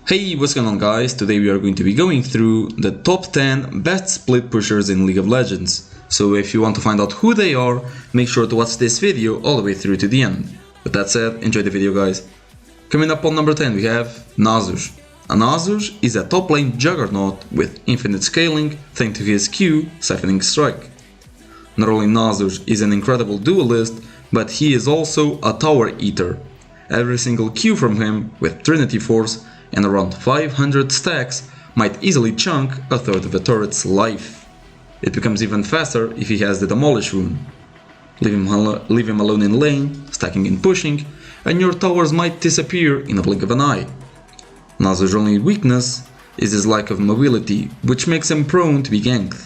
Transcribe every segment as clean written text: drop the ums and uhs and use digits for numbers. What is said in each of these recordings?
Hey, what's going on guys? Today we are going to be going through the top 10 best split pushers in League of Legends. So if you want to find out who they are, make sure to watch this video all the way through to the end. With that said, enjoy the video guys. Coming up on number 10 we have Nasus. Nasus is a top lane juggernaut with infinite scaling thanks to his Q, Siphoning Strike. Not only Nasus is an incredible duelist, but he is also a tower eater. Every single Q from him with Trinity Force and around 500 stacks might easily chunk a third of the turret's life. It becomes even faster if he has the Demolish rune. Leave him alone in lane, stacking and pushing, and your towers might disappear in a blink of an eye. Nasus' only weakness is his lack of mobility, which makes him prone to be ganked.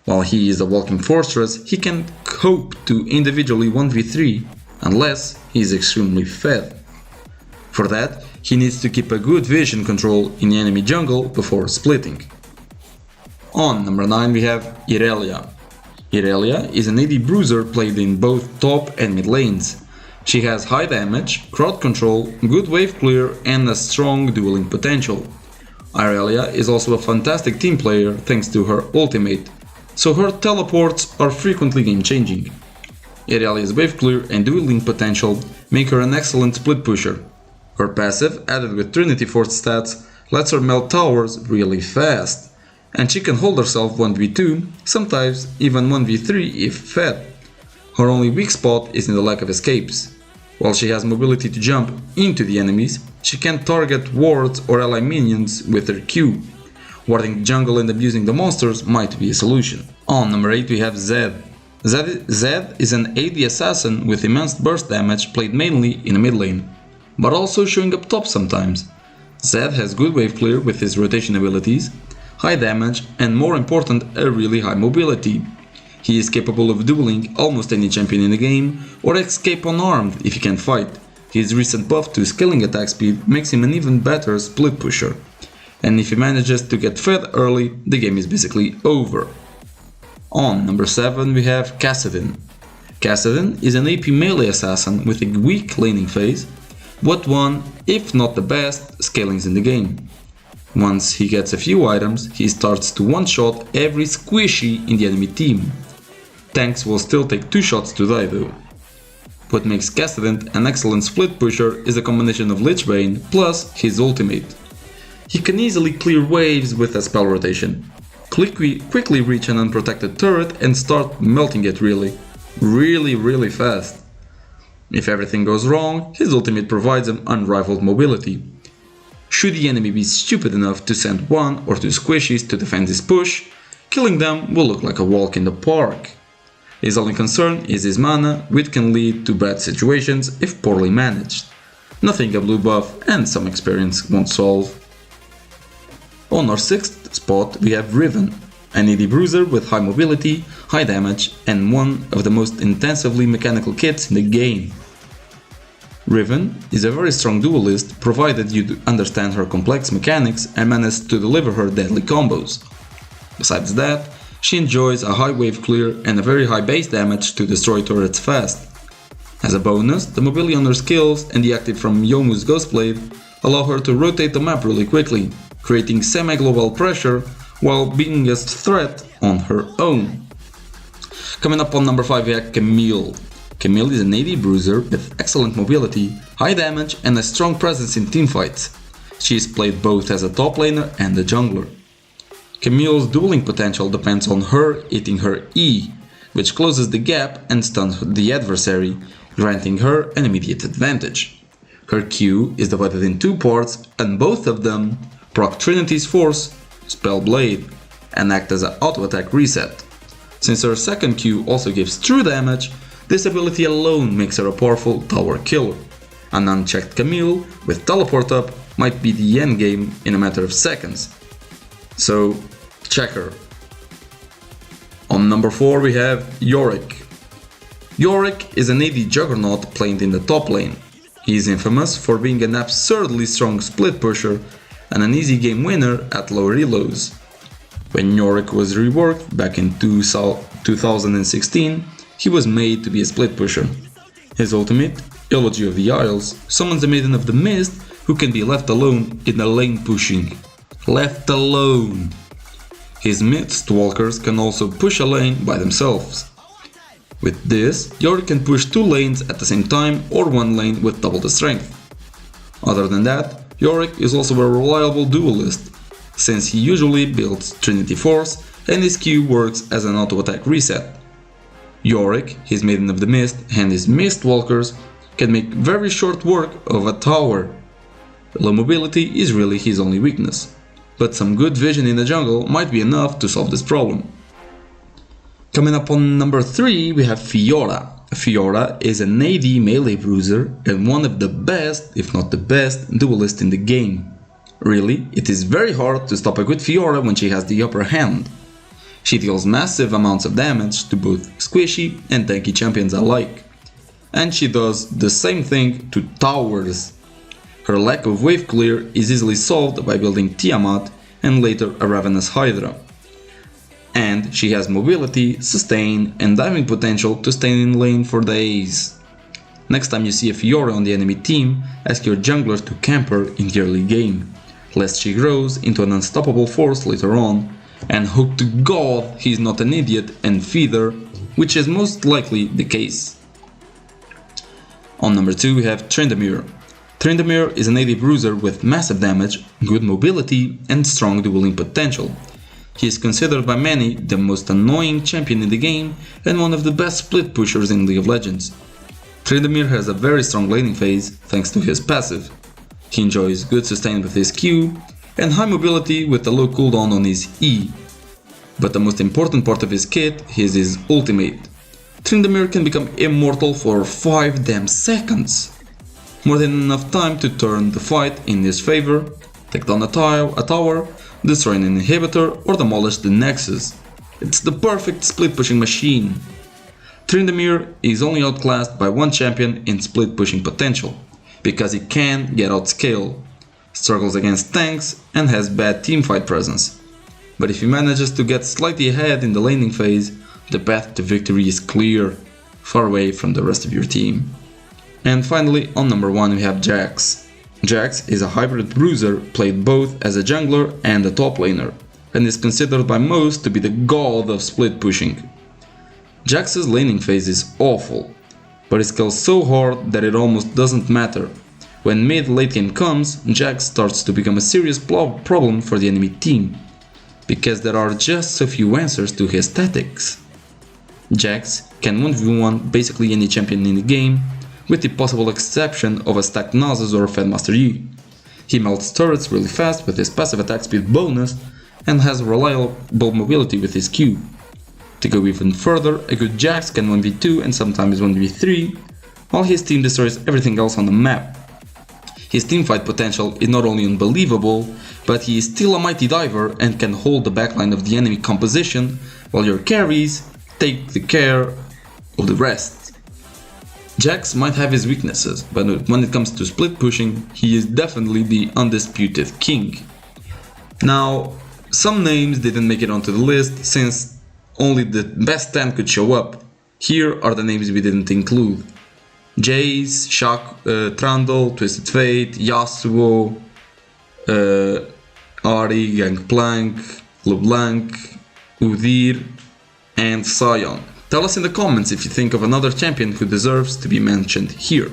While he is a walking fortress, he can cope to individually 1v3 unless he is extremely fed. For that, he needs to keep a good vision control in the enemy jungle before splitting. On number 9 we have Irelia. Irelia is an AD bruiser played in both top and mid lanes. She has high damage, crowd control, good wave clear and a strong dueling potential. Irelia is also a fantastic team player thanks to her ultimate, so her teleports are frequently game changing. Irelia's wave clear and dueling potential make her an excellent split pusher. Her passive, added with Trinity Force stats, lets her melt towers really fast, and she can hold herself 1v2, sometimes even 1v3 if fed. Her only weak spot is in the lack of escapes. While she has mobility to jump into the enemies, she can't target wards or ally minions with her Q. Warding the jungle and abusing the monsters might be a solution. On number 8 we have Zed. Zed is an AD assassin with immense burst damage played mainly in the mid lane, but also showing up top sometimes. Zed has good wave clear with his rotation abilities, high damage and more important, a really high mobility. He is capable of dueling almost any champion in the game or escape unarmed if he can fight. His recent buff to scaling attack speed makes him an even better split pusher, and if he manages to get fed early, the game is basically over. On number 7 we have Kassadin. Kassadin is an AP melee assassin with a weak laning phase, but one, if not the best, scalings in the game. Once he gets a few items, he starts to one-shot every squishy in the enemy team. Tanks will still take 2 shots to die though. What makes Kassadin an excellent split pusher is a combination of Lich Bane plus his ultimate. He can easily clear waves with a spell rotation, quickly reach an unprotected turret and start melting it really fast. If everything goes wrong, his ultimate provides him unrivaled mobility. Should the enemy be stupid enough to send 1 or 2 squishies to defend his push, killing them will look like a walk in the park. His only concern is his mana, which can lead to bad situations if poorly managed. Nothing a blue buff and some experience won't solve. On our 6th spot we have Riven, an AD bruiser with high mobility, high damage and one of the most intensively mechanical kits in the game. Riven is a very strong duelist provided you understand her complex mechanics and manage to deliver her deadly combos. Besides that, she enjoys a high wave clear and a very high base damage to destroy turrets fast. As a bonus, the mobility on her skills and the active from Youmuu's Ghostblade allow her to rotate the map really quickly, creating semi-global pressure while being a threat on her own. Coming up on number 5 we have Camille. Camille is an AD bruiser with excellent mobility, high damage and a strong presence in teamfights. She is played both as a top laner and a jungler. Camille's dueling potential depends on her hitting her E, which closes the gap and stuns the adversary, granting her an immediate advantage. Her Q is divided in 2 parts and both of them proc Trinity's Force, Spell Blade, and act as an auto-attack reset. Since her second Q also gives true damage, this ability alone makes her a powerful tower killer. An unchecked Camille with teleport up might be the endgame in a matter of seconds. So, check her. On number 4 we have Yorick. Yorick is an AD juggernaut played in the top lane. He is infamous for being an absurdly strong split pusher and an easy game winner at low reloads. When Yorick was reworked back in 2016, he was made to be a split pusher. His ultimate, Eulogy of the Isles, summons the Maiden of the Mist who can be left alone in the lane pushing. Left alone! His Mistwalkers can also push a lane by themselves. With this, Yorick can push 2 lanes at the same time or 1 lane with double the strength. Other than that, Yorick is also a reliable duelist, since he usually builds Trinity Force and his Q works as an auto-attack reset. Yorick, his Maiden of the Mist, and his Mistwalkers can make very short work of a tower. Low mobility is really his only weakness, but some good vision in the jungle might be enough to solve this problem. Coming up on number 3 we have Fiora. Fiora is an AD melee bruiser and one of the best, if not the best, duelist in the game. Really, it is very hard to stop a good Fiora when she has the upper hand. She deals massive amounts of damage to both squishy and tanky champions alike. And she does the same thing to towers. Her lack of wave clear is easily solved by building Tiamat and later a Ravenous Hydra. And she has mobility, sustain and diving potential to stay in lane for days. Next time you see a Fiora on the enemy team, ask your jungler to camp her in the early game, lest she grows into an unstoppable force later on, and hope to God he's not an idiot and feed her, which is most likely the case. On number 2 we have Tryndamere. Tryndamere is an AD bruiser with massive damage, good mobility and strong dueling potential. He is considered by many the most annoying champion in the game and one of the best split pushers in League of Legends. Tryndamere has a very strong laning phase thanks to his passive. He enjoys good sustain with his Q and high mobility with a low cooldown on his E. But the most important part of his kit is his ultimate. Tryndamere can become immortal for 5 damn seconds. More than enough time to turn the fight in his favor, take down a tower, destroy an inhibitor or demolish the Nexus. It's the perfect split pushing machine. Tryndamere is only outclassed by one champion in split pushing potential, because he can get outscaled, struggles against tanks and has bad teamfight presence. But if he manages to get slightly ahead in the laning phase, the path to victory is clear, far away from the rest of your team. And finally, on number 1 we have Jax. Jax is a hybrid bruiser played both as a jungler and a top laner, and is considered by most to be the god of split pushing. Jax's laning phase is awful, but he scales so hard that it almost doesn't matter. When mid-late game comes, Jax starts to become a serious problem for the enemy team, because there are just so few answers to his tactics. Jax can 1v1 basically any champion in the game, with the possible exception of a stacked Nasus or Fedmaster Yi. He melts turrets really fast with his passive attack speed bonus and has reliable mobility with his Q. To go even further, a good Jax can 1v2 and sometimes 1v3, while his team destroys everything else on the map. His teamfight potential is not only unbelievable, but he is still a mighty diver and can hold the backline of the enemy composition, while your carries take the care of the rest. Jax might have his weaknesses, but when it comes to split pushing, he is definitely the undisputed king. Now, some names didn't make it onto the list since only the best 10 could show up. Here are the names we didn't include: Jace, Trundle, Twisted Fate, Yasuo, Ahri, Gangplank, LeBlanc, Udyr, and Sion. Tell us in the comments if you think of another champion who deserves to be mentioned here.